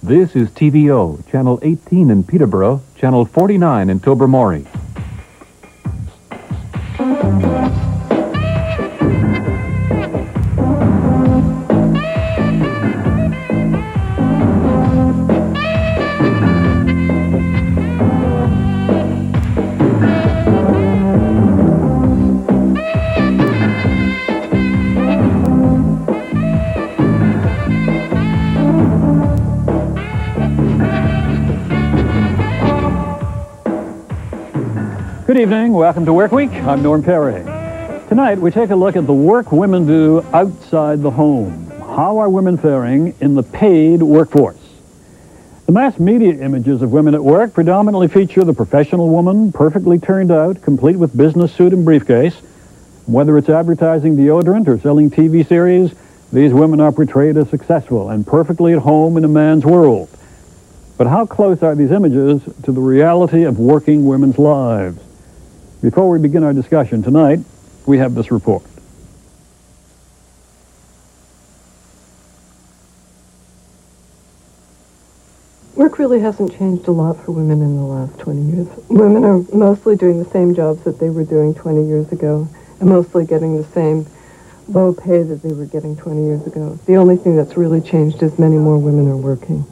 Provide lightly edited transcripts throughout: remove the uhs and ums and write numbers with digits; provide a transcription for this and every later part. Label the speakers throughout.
Speaker 1: This is TVO, Channel 18 in Peterborough, Channel 49 in Tobermory.
Speaker 2: Good evening. Welcome to Work Week. I'm Norm Perry. Tonight, we take a look at the work women do outside the home. How are women faring in the paid workforce? The mass media images of women at work predominantly feature the professional woman, perfectly turned out, complete with business suit and briefcase. Whether it's advertising deodorant or selling TV series, these women are portrayed as successful and perfectly at home in a man's world. But how close are these images to the reality of working women's lives? Before we begin our discussion tonight, we have this report.
Speaker 3: Work really hasn't changed a lot for women in the last 20 years. Women are mostly doing the same jobs that they were doing 20 years ago, and mostly getting the same low pay that they were getting 20 years ago. The only thing that's really changed is many more women are working.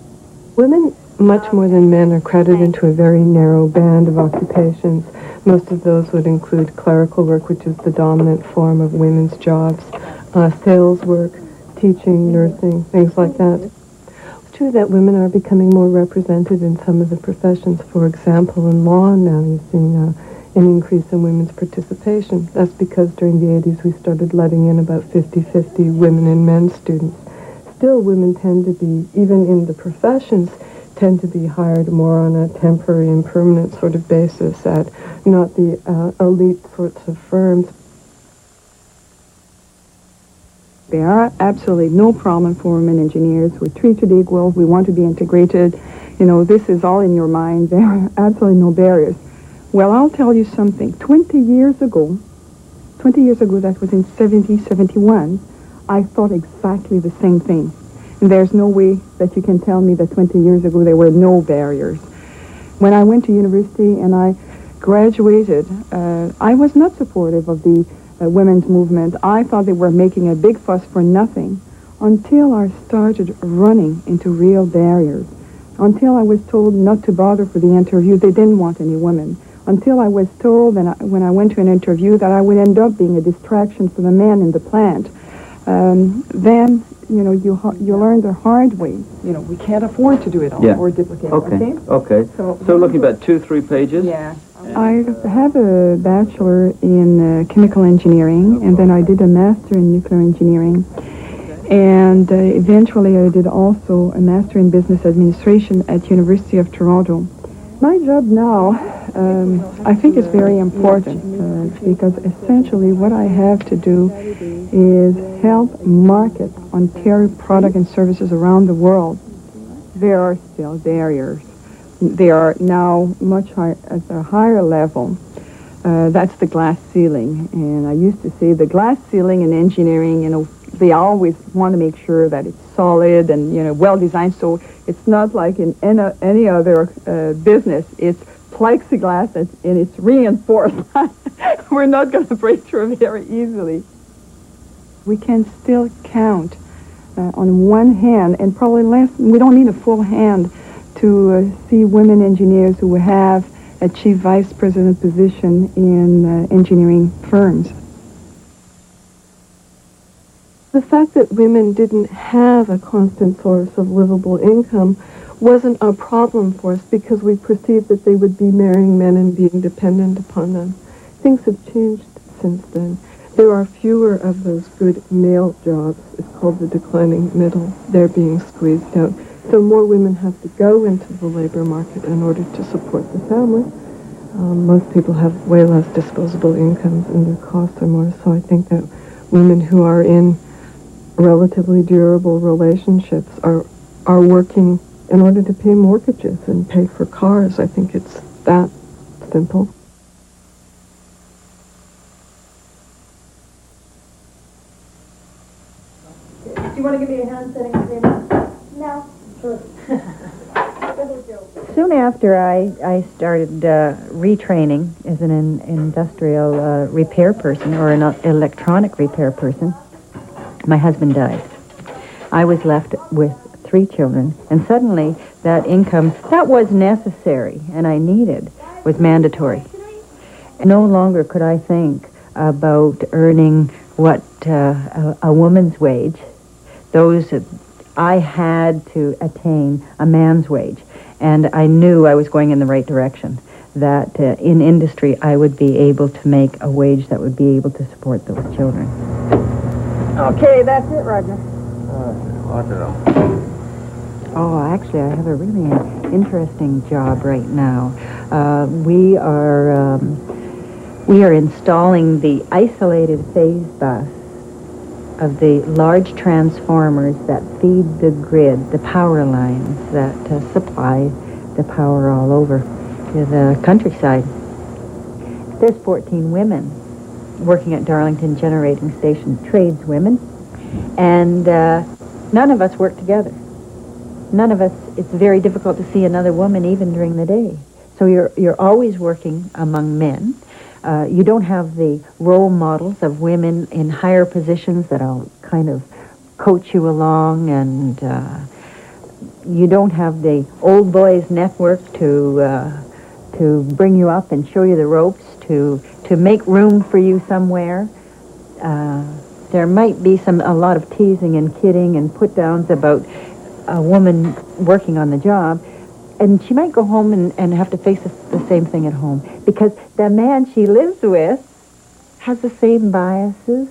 Speaker 3: Women, much more than men, are crowded into a very narrow band of occupations. Most of those would include clerical work, which is the dominant form of women's jobs, sales work, teaching, nursing, things like that. It's true that women are becoming more represented in some of the professions. For example, in law now you're seeing an increase in women's participation. That's because during the 80s we started letting in about 50-50 women and men students. Still, women tend to be, even in the professions, tend to be hired more on a temporary and permanent sort of basis at not the elite sorts of firms.
Speaker 4: There are absolutely no problem for women engineers. We're treated equal. We want to be integrated. You know, this is all in your mind. There are absolutely no barriers. Well, I'll tell you something. 20 years ago, that was in 71, I thought exactly the same thing. And there's no way that you can tell me that 20 years ago there were no barriers. When I went to university and I graduated, I was not supportive of the women's movement. I thought they were making a big fuss for nothing until I started running into real barriers. Until I was told not to bother for the interview, they didn't want any women. Until I was told when I went to an interview that I would end up being a distraction for the men in the plant. Then, you know, you learn the hard way. You know, we can't afford to do it all or duplicate.
Speaker 5: Okay. So looking about 2-3 pages.
Speaker 4: Yeah. I have a bachelor in chemical engineering, and then I did a master in nuclear engineering. And eventually I did also a master in business administration at University of Toronto. My job now, I think is very important because essentially what I have to do is help market Ontario product and services around the world. There are still barriers. They are now much higher, at a higher level. That's the glass ceiling. And I used to say the glass ceiling in engineering, you know, they always want to make sure that it's solid and, you know, well designed. So it's not like in any other business. It's plexiglass and it's reinforced. We're not going to break through very easily. We can still count on one hand, and probably less. We don't need a full hand to see women engineers who have achieved vice president position in engineering firms.
Speaker 3: The fact that women didn't have a constant source of livable income wasn't a problem for us because we perceived that they would be marrying men and being dependent upon them. Things have changed since then. There are fewer of those good male jobs. It's called the declining middle. They're being squeezed out. So more women have to go into the labor market in order to support the family. Most people have way less disposable incomes and their costs are more. So I think that women who are in relatively durable relationships are working in order to pay mortgages and pay for cars. I think it's that simple.
Speaker 6: Do you want to give me a hand setting the table? No. Sure. soon after I started retraining as an industrial repair person or an electronic repair person, my husband died. I was left with 3 children, and suddenly that income that was necessary and I needed was mandatory. No longer could I think about earning what a woman's wage. I had to attain a man's wage, and I knew I was going in the right direction, that in industry I would be able to make a wage that would be able to support those children.
Speaker 4: Okay, that's it, Roger.
Speaker 6: Oh, actually, I have a really interesting job right now. We are installing the isolated phase bus of the large transformers that feed the grid, the power lines that supply the power all over the countryside. There's 14 women working at Darlington Generating Station, tradeswomen, and none of us work together. None of us, it's very difficult to see another woman even during the day. So you're always working among men. You don't have the role models of women in higher positions that'll kind of coach you along, and you don't have the old boys network to bring you up and show you the ropes, to make room for you somewhere. There might be a lot of teasing and kidding and put-downs about a woman working on the job, and she might go home and have to face the same thing at home, because the man she lives with has the same biases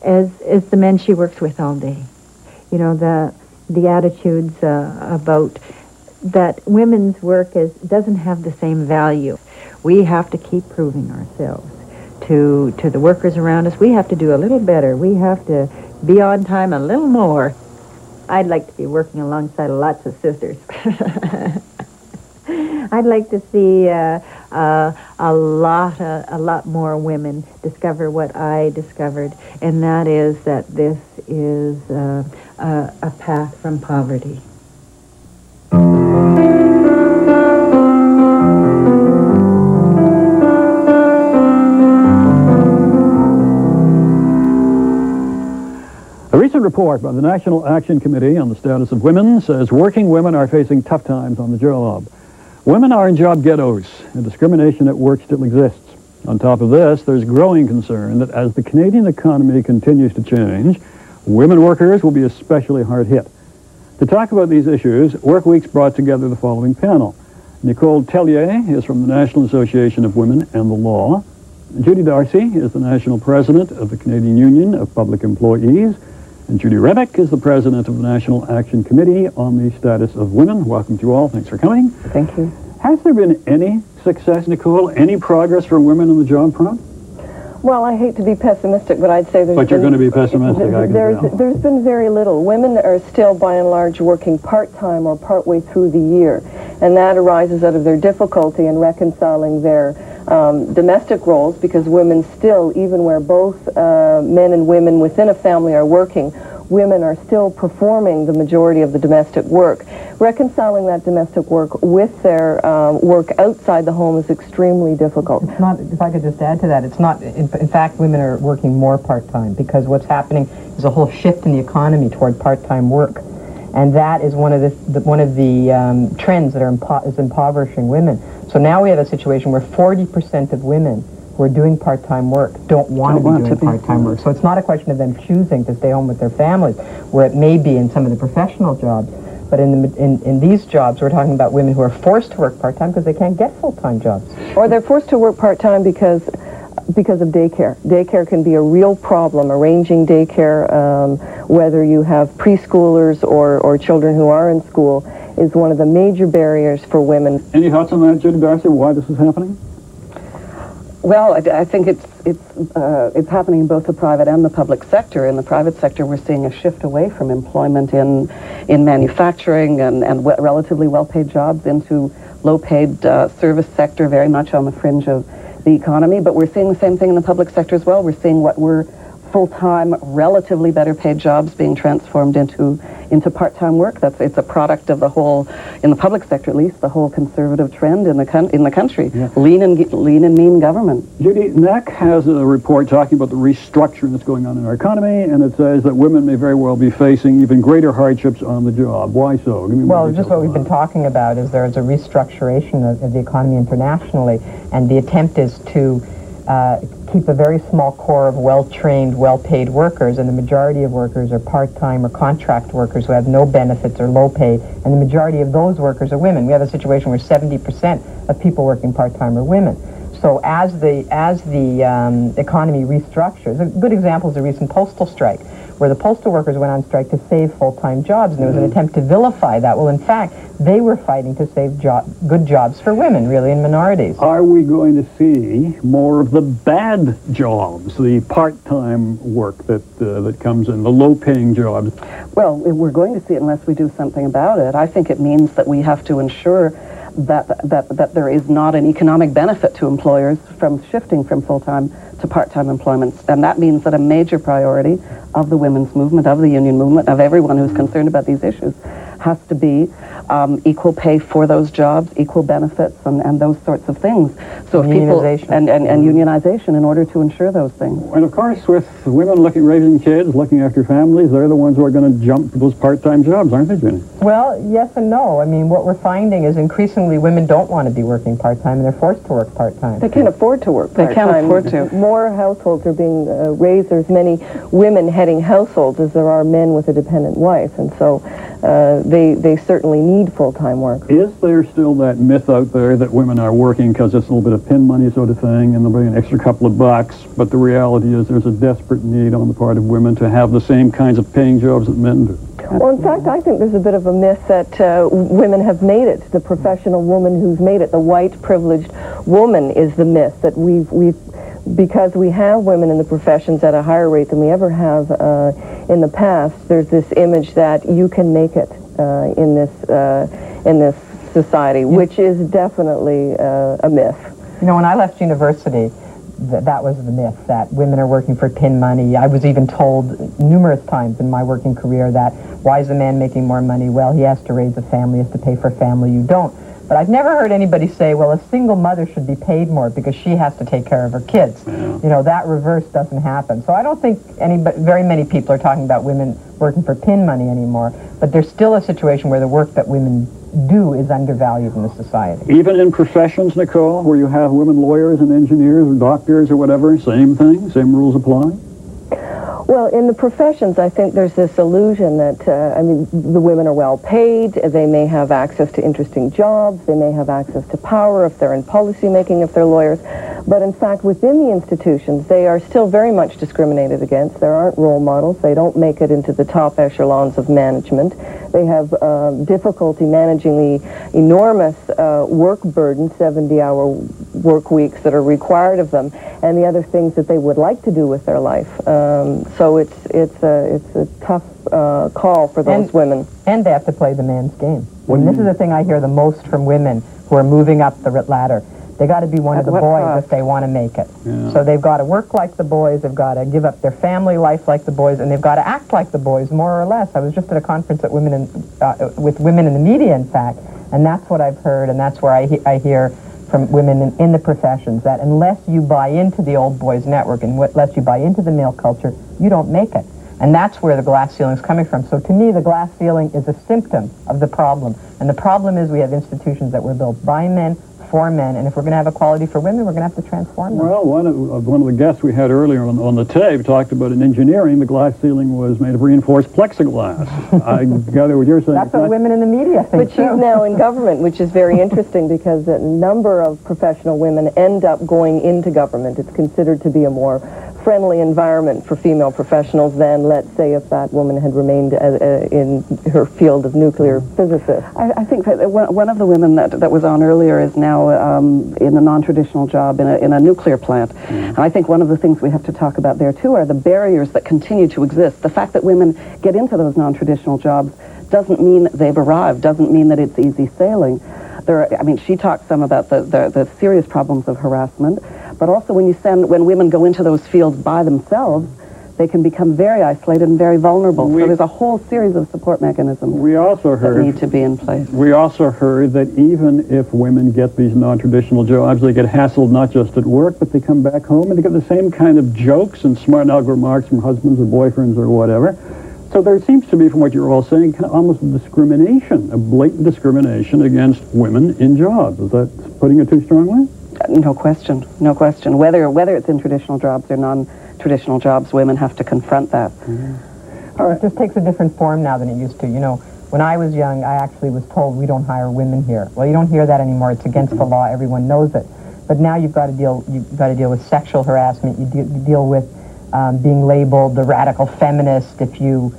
Speaker 6: as the men she works with all day. You know, the attitudes about that women's work doesn't have the same value. We have to keep proving ourselves to the workers around us. We have to do a little better. We have to be on time a little more. I'd like to be working alongside lots of sisters. I'd like to see a lot more women discover what I discovered, and that is that this is a path from poverty.
Speaker 2: A recent report by the National Action Committee on the Status of Women says working women are facing tough times on the job. Women are in job ghettos, and discrimination at work still exists. On top of this, there's growing concern that as the Canadian economy continues to change, women workers will be especially hard hit. To talk about these issues, Workweek's brought together the following panel. Nicole Tellier is from the National Association of Women and the Law. Judy Darcy is the National President of the Canadian Union of Public Employees. And Judy Rebick is the President of the National Action Committee on the Status of Women. Welcome to you all. Thanks for coming.
Speaker 3: Thank you.
Speaker 2: Has there been any success, Nicole, any progress for women in the job front?
Speaker 3: Well, I hate to be pessimistic, but I'd say there's
Speaker 2: But you're going to be pessimistic, I can tell.
Speaker 3: There's been very little. Women are still, by and large, working part-time or partway through the year, and that arises out of their difficulty in reconciling their domestic roles, because women still, even where both men and women within a family are working, women are still performing the majority of the domestic work. Reconciling that domestic work with their work outside the home is extremely difficult.
Speaker 7: It's not, if I could just add to that, it's not, in fact, women are working more part-time, because what's happening is a whole shift in the economy toward part-time work. And that is one of the trends that is impoverishing women. So now we have a situation where 40% of women who are doing part-time work don't want to be doing part-time work. So it's not a question of them choosing to stay home with their families, where it may be in some of the professional jobs. But in these jobs, we're talking about women who are forced to work part-time because they can't get full-time jobs.
Speaker 3: Or they're forced to work part-time because of daycare. Daycare can be a real problem. Arranging daycare, whether you have preschoolers or children who are in school, is one of the major barriers for women.
Speaker 2: Any thoughts on that, Judy Darcy, why this is happening?
Speaker 8: Well, I think it's happening in both the private and the public sector. In the private sector, we're seeing a shift away from employment in manufacturing and relatively well-paid jobs into low-paid service sector, very much on the fringe of the economy. But we're seeing the same thing in the public sector as well. We're seeing what were full-time, relatively better paid jobs being transformed into part-time work. It's a product of the whole, in the public sector at least, the whole conservative trend in the country. Yeah. Lean and mean government.
Speaker 2: Judy, NAC has a report talking about the restructuring that's going on in our economy, and it says that women may very well be facing even greater hardships on the job. Why so?
Speaker 7: Well, just what we've been talking about is there's a restructuration of the economy internationally, and the attempt is to keep a very small core of well-trained, well-paid workers, and the majority of workers are part-time or contract workers who have no benefits or low pay, and the majority of those workers are women. We have a situation where 70% of people working part-time are women. So as the economy restructures, a good example is the recent postal strike, where the postal workers went on strike to save full-time jobs, and there was an attempt to vilify that. Well, in fact, they were fighting to save good jobs for women, really, and minorities.
Speaker 2: Are we going to see more of the bad jobs, the part-time work that comes in, the low-paying jobs?
Speaker 8: Well, we're going to see it unless we do something about it. I think it means that we have to ensure that there is not an economic benefit to employers from shifting from full-time to part-time employment. And that means that a major priority of the women's movement, of the union movement, of everyone who's concerned about these issues, has to be equal pay for those jobs, equal benefits, and those sorts of things. So if people and unionization in order to ensure those things.
Speaker 2: And of course, with women raising kids, looking after families, they're the ones who are going to jump to those part-time jobs, aren't they, Jenny?
Speaker 7: Well, yes and no. I mean, what we're finding is increasingly women don't want to be working part-time, and they're forced to work part-time.
Speaker 3: They can't afford to work part-time.
Speaker 8: They can't afford to.
Speaker 3: More households are being raised. There's many women heading households as there are men with a dependent wife, and so they certainly need full-time work.
Speaker 2: Is there still that myth out there that women are working because it's a little bit of pin money sort of thing, and they'll bring an extra couple of bucks, but the reality is there's a desperate need on the part of women to have the same kinds of paying jobs that men do?
Speaker 3: Well, in fact, I think there's a bit of a myth that women have made it. The professional woman who's made it, the white privileged woman, is the myth that we've because we have women in the professions at a higher rate than we ever have in the past. There's this image that you can make it in this society, which is definitely a myth.
Speaker 7: You know, when I left university, that was the myth, that women are working for pin money. I was even told numerous times in my working career that, why is a man making more money? Well, he has to raise a family, he has to pay for family, you don't. But I've never heard anybody say, well, a single mother should be paid more because she has to take care of her kids. Yeah. You know, that reverse doesn't happen. So I don't think very many people are talking about women working for pin money anymore, but there's still a situation where the work that women do is undervalued in the society.
Speaker 2: Even in professions, Nicole, where you have women lawyers and engineers or doctors or whatever, same thing, same rules apply?
Speaker 3: Well, in the professions, I think there's this illusion that, the women are well paid, they may have access to interesting jobs, they may have access to power if they're in policy making, if they're lawyers, but in fact, within the institutions, they are still very much discriminated against. There aren't role models. They don't make it into the top echelons of management. They have difficulty managing the enormous work burden, 70-hour work weeks that are required of them, and the other things that they would like to do with their life. So it's a tough call for those women.
Speaker 7: And they have to play the man's game. And this is the thing I hear the most from women who are moving up the ladder. They got to be one of the boys if they want to make it. Yeah. So they've got to work like the boys, they've got to give up their family life like the boys, and they've got to act like the boys, more or less. I was just at a conference with women in the media, in fact, and that's what I've heard, and that's where I hear from women in the professions, that unless you buy into the old boys network and unless you buy into the male culture, you don't make it. And that's where the glass ceiling is coming from. So to me, the glass ceiling is a symptom of the problem. And the problem is we have institutions that were built by men, for men, and if we're going to have equality for women, we're going to have to transform them.
Speaker 2: Well, one of the guests we had earlier on the tape talked about in engineering, the glass ceiling was made of reinforced plexiglass. I gather what you're saying.
Speaker 7: That's what women in the media think.
Speaker 3: But she's now in government, which is very interesting because a number of professional women end up going into government. It's considered to be a more friendly environment for female professionals than, let's say, if that woman had remained in her field of nuclear physicist.
Speaker 8: I think that one of the women that was on earlier is now in a non-traditional job in a nuclear plant. And I think one of the things we have to talk about there, too, are the barriers that continue to exist. The fact that women get into those non-traditional jobs doesn't mean they've arrived, doesn't mean that it's easy sailing. She talked some about the serious problems of harassment, but also when women go into those fields by themselves, they can become very isolated and very vulnerable. So there's a whole series of support mechanisms that need to be in place.
Speaker 2: We also heard that even if women get these non-traditional jobs, they get hassled not just at work, but they come back home and they get the same kind of jokes and smart-aleck remarks from husbands or boyfriends or whatever. So there seems to be, from what you're all saying, kind of almost a discrimination, a blatant discrimination against women in jobs. Is that putting it too strongly?
Speaker 8: No question, no question. Whether it's in traditional jobs or non-traditional jobs, women have to confront that.
Speaker 7: All right. It just takes a different form now than it used to. You know, when I was young, I actually was told we don't hire women here. Well, you don't hear that anymore. It's against the law. Everyone knows it. But now you've got to deal with sexual harassment. You deal with being labeled the radical feminist if you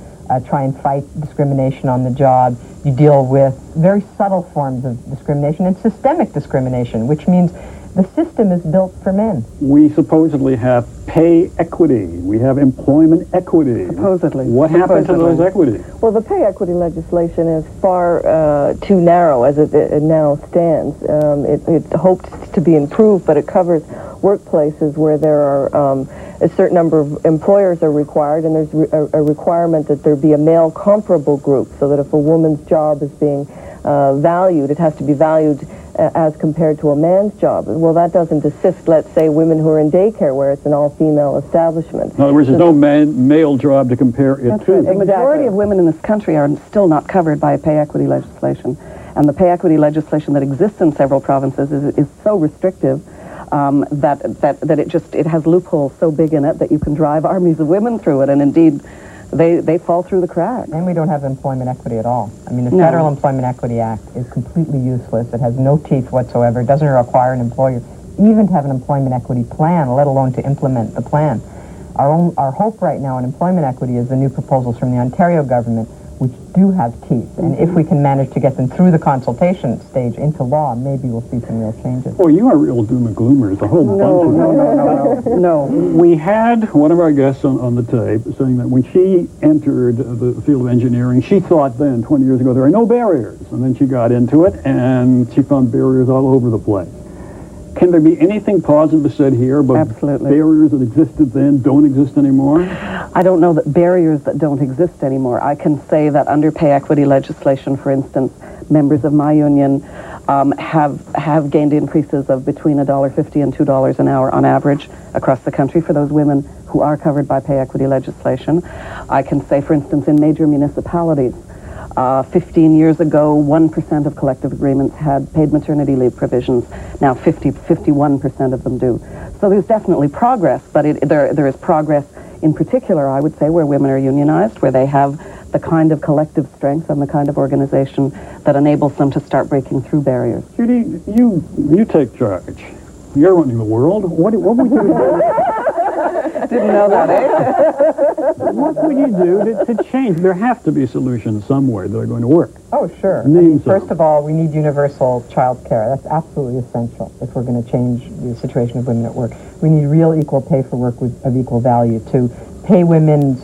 Speaker 7: try and fight discrimination on the job. You deal with very subtle forms of discrimination and systemic discrimination, which means the system is built for men.
Speaker 2: We supposedly have pay equity. We have employment equity.
Speaker 8: Supposedly.
Speaker 2: What happened to those equities?
Speaker 9: Well, the pay equity legislation is far too narrow as it now stands. It hopes to be improved, but it covers workplaces where there are a certain number of employers are required, and there's a requirement that there be a male comparable group, so that if a woman's job is being valued, it has to be valued as compared to a man's job. Well, that doesn't assist, let's say, women who are in daycare where it's an all-female establishment.
Speaker 2: In other words, there's no male job to compare it to.
Speaker 8: Right. The majority of women in this country are still not covered by pay equity legislation. And the pay equity legislation that exists in several provinces is so restrictive that it has loopholes so big in it that you can drive armies of women through it, and indeed they fall through the cracks.
Speaker 7: And we don't have employment equity at all. I mean, the Federal Employment Equity Act is completely useless. It has no teeth whatsoever. It doesn't require an employer even to have an employment equity plan, let alone to implement the plan. Our hope right now in employment equity is the new proposals from the Ontario government, which do have teeth. And if we can manage to get them through the consultation stage into law, maybe we'll see some real changes.
Speaker 2: Well, you are real doom and gloomers, a whole bunch of them.
Speaker 8: No.
Speaker 2: We had one of our guests on the tape saying that when she entered the field of engineering, she thought then, 20 years ago, there are no barriers. And then she got into it, and she found barriers all over the place. Can there be anything positive said here about barriers that existed then don't exist anymore?
Speaker 8: I don't know that barriers that don't exist anymore. I can say that under pay equity legislation, for instance, members of my union have gained increases of between $1.50 and $2 an hour on average across the country for those women who are covered by pay equity legislation. I can say, for instance, in major municipalities, 15 years ago, 1% of collective agreements had paid maternity leave provisions. Now 51% of them do. So there's definitely progress, but there is progress in particular, I would say, where women are unionized, where they have the kind of collective strength and the kind of organization that enables them to start breaking through barriers.
Speaker 2: Judy, you take charge. You're running the world. What would you do?
Speaker 8: Didn't know that, eh?
Speaker 2: What would you do to change? There have to be solutions somewhere that are going to work.
Speaker 7: Oh, sure. First of all, we need universal child care. That's absolutely essential if we're going to change the situation of women at work. We need real equal pay for work of equal value, to pay women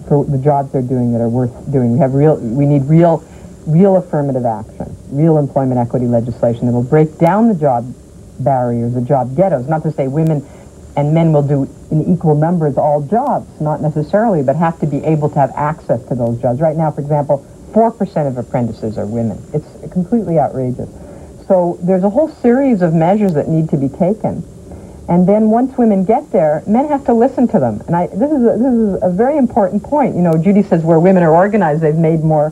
Speaker 7: for the jobs they're doing that are worth doing. We need real affirmative action, real employment equity legislation that will break down the job barriers, the job ghettos. Not to say women and men will do in equal numbers all jobs, not necessarily, but have to be able to have access to those jobs. Right now, for example, 4% of apprentices are women. It's completely outrageous. So there's a whole series of measures that need to be taken. And then once women get there, men have to listen to them. And this is a very important point. You know, Judy says where women are organized, they've made more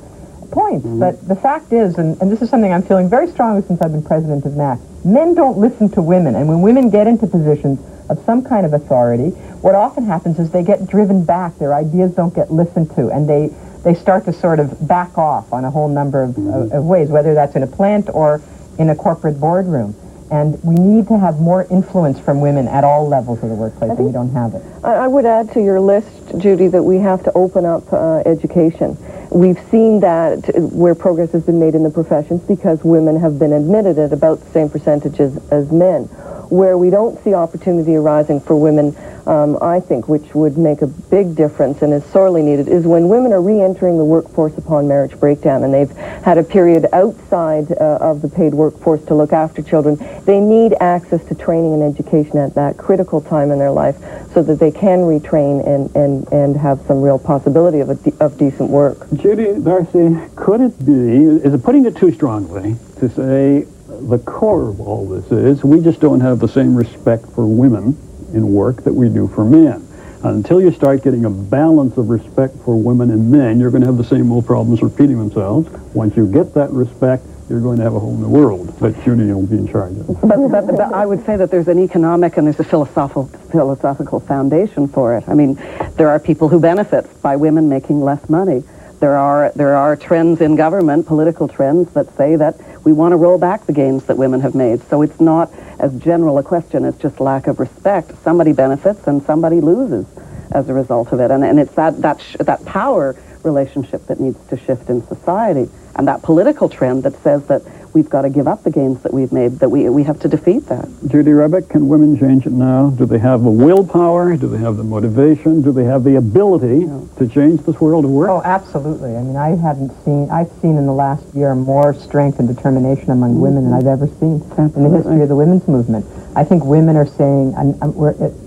Speaker 7: points. Mm-hmm. But the fact is, and this is something I'm feeling very strongly since I've been president of NAC, men don't listen to women. And when women get into positions of some kind of authority, what often happens is they get driven back. Their ideas don't get listened to, and they start to sort of back off on a whole number of ways, whether that's in a plant or in a corporate boardroom. And we need to have more influence from women at all levels of the workplace, and we don't have it.
Speaker 9: I would add to your list, Judy, that we have to open up education. We've seen that where progress has been made in the professions because women have been admitted at about the same percentages as men. Where we don't see opportunity arising for women I think, which would make a big difference and is sorely needed, is when women are re-entering the workforce upon marriage breakdown and they've had a period outside of the paid workforce to look after children, they need access to training and education at that critical time in their life so that they can retrain and have some real possibility of decent work.
Speaker 2: Judy, Darcy, could it be, is it putting it too strongly to say the core of all this is we just don't have the same respect for women in work that we do for men? Until you start getting a balance of respect for women and men, you're going to have the same old problems repeating themselves. Once you get that respect, you're going to have a whole new world that Judy will be in charge of.
Speaker 8: But I would say that there's an economic and there's a philosophical foundation for it. I mean, there are people who benefit by women making less money. There are trends in government, political trends, that say that we want to roll back the gains that women have made. So it's not as general a question as just lack of respect. Somebody benefits and somebody loses as a result of it. And it's that power relationship that needs to shift in society. And that political trend that says that we've got to give up the gains that we've made, that we have to defeat that.
Speaker 2: Judy Rebick, can women change it now? Do they have the willpower? Do they have the motivation? Do they have the ability to change this world of work?
Speaker 7: Oh, absolutely. I mean, I've seen in the last year more strength and determination among women than I've ever seen in the history of the women's movement. I think women are saying,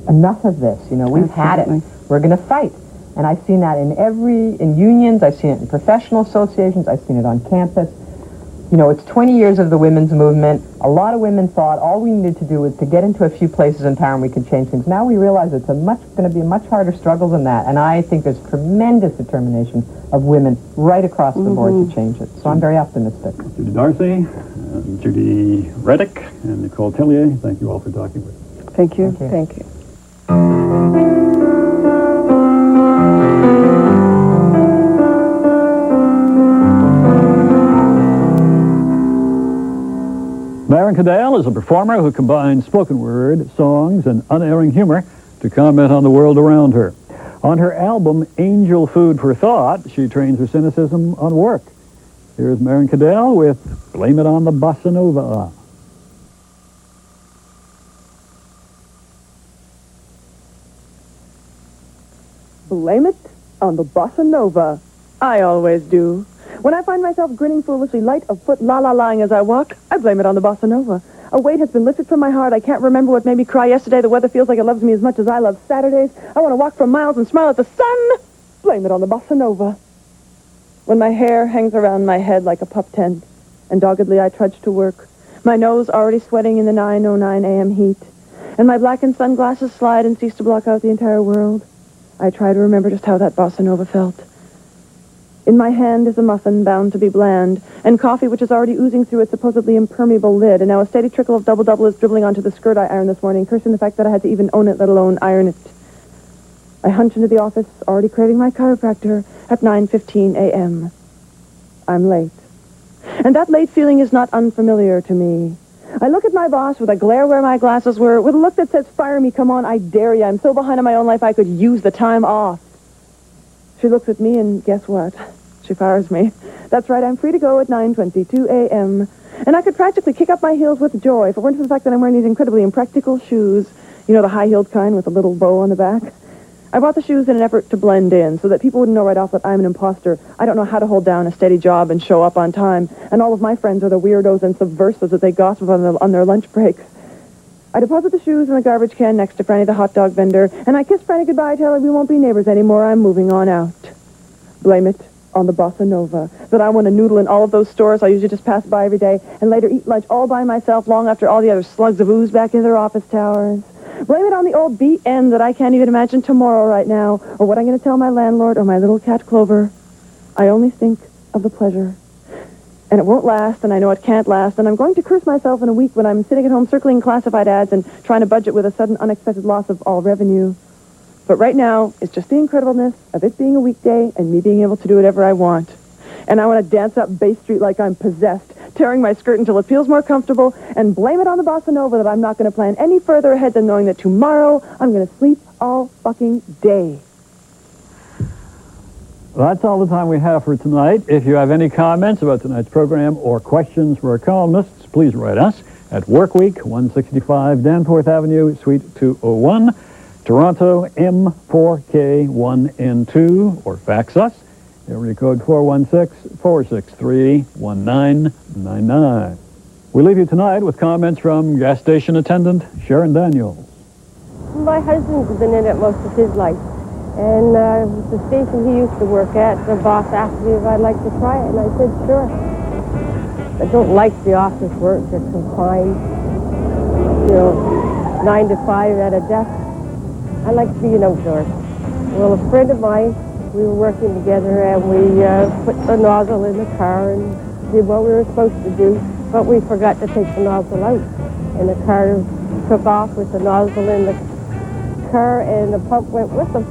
Speaker 7: enough of this, we've had it. We're going to fight. And I've seen that in unions, I've seen it in professional associations, I've seen it on campus. It's 20 years of the women's movement. A lot of women thought all we needed to do was to get into a few places in town we could change things. Now we realize it's going to be a much harder struggle than that. And I think there's tremendous determination of women right across the board to change it. So I'm very optimistic.
Speaker 2: Judy Darcy, Judy Rebick, and Nicole Tellier, thank you all for talking with us.
Speaker 8: Thank you.
Speaker 9: Thank you.
Speaker 2: Maren Cadell is a performer who combines spoken word, songs, and unerring humor to comment on the world around her. On her album, Angel Food for Thought, she trains her cynicism on work. Here's Maren Cadell with Blame It on the Bossa Nova.
Speaker 10: Blame it on the Bossa Nova. I always do. When I find myself grinning foolishly, light of foot la-la-lying as I walk, I blame it on the Bossa Nova. A weight has been lifted from my heart. I can't remember what made me cry yesterday. The weather feels like it loves me as much as I love Saturdays. I want to walk for miles and smile at the sun. Blame it on the Bossa Nova. When my hair hangs around my head like a pup tent, and doggedly I trudge to work, my nose already sweating in the 9:09 a.m. heat, and my blackened sunglasses slide and cease to block out the entire world, I try to remember just how that Bossa Nova felt. In my hand is a muffin bound to be bland, and coffee which is already oozing through its supposedly impermeable lid, and now a steady trickle of double-double is dribbling onto the skirt I ironed this morning, cursing the fact that I had to even own it, let alone iron it. I hunch into the office, already craving my chiropractor, at 9:15 a.m. I'm late. And that late feeling is not unfamiliar to me. I look at my boss with a glare where my glasses were, with a look that says, fire me, come on, I dare you. I'm so behind in my own life I could use the time off. She looks at me and guess what? She fires me. That's right, I'm free to go at 9:22 a.m. And I could practically kick up my heels with joy if it weren't for the fact that I'm wearing these incredibly impractical shoes. You know, the high-heeled kind with a little bow on the back? I bought the shoes in an effort to blend in so that people wouldn't know right off that I'm an imposter. I don't know how to hold down a steady job and show up on time. And all of my friends are the weirdos and subversives that they gossip on their lunch breaks. I deposit the shoes in the garbage can next to Franny the hot dog vendor, and I kiss Franny goodbye, tell her we won't be neighbors anymore. I'm moving on out. Blame it on the Bossa Nova, that I want to noodle in all of those stores I usually just pass by every day, and later eat lunch all by myself long after all the other slugs have oozed back into their office towers. Blame it on the old BN that I can't even imagine tomorrow right now, or what I'm going to tell my landlord or my little cat Clover. I only think of the pleasure. And it won't last, and I know it can't last, and I'm going to curse myself in a week when I'm sitting at home circling classified ads and trying to budget with a sudden unexpected loss of all revenue. But right now, it's just the incredibleness of it being a weekday and me being able to do whatever I want. And I want to dance up Bay Street like I'm possessed, tearing my skirt until it feels more comfortable, and blame it on the Bossa Nova that I'm not going to plan any further ahead than knowing that tomorrow I'm going to sleep all fucking day.
Speaker 2: That's all the time we have for tonight. If you have any comments about tonight's program or questions for our columnists, please write us at Workweek, 165 Danforth Avenue, Suite 201, Toronto M4K1N2, or fax us. Area code 416-463-1999. We leave you tonight with comments from gas station attendant Sharon Daniels.
Speaker 11: My husband's been in it most of his life. And the station he used to work at, the boss asked me if I'd like to try it, and I said, sure. I don't like the office work. It's confined, 9 to 5 at a desk. I like being outdoors. Well, a friend of mine, we were working together, and we put the nozzle in the car and did what we were supposed to do, but we forgot to take the nozzle out. And the car took off with the nozzle in the car, and the pump went with them.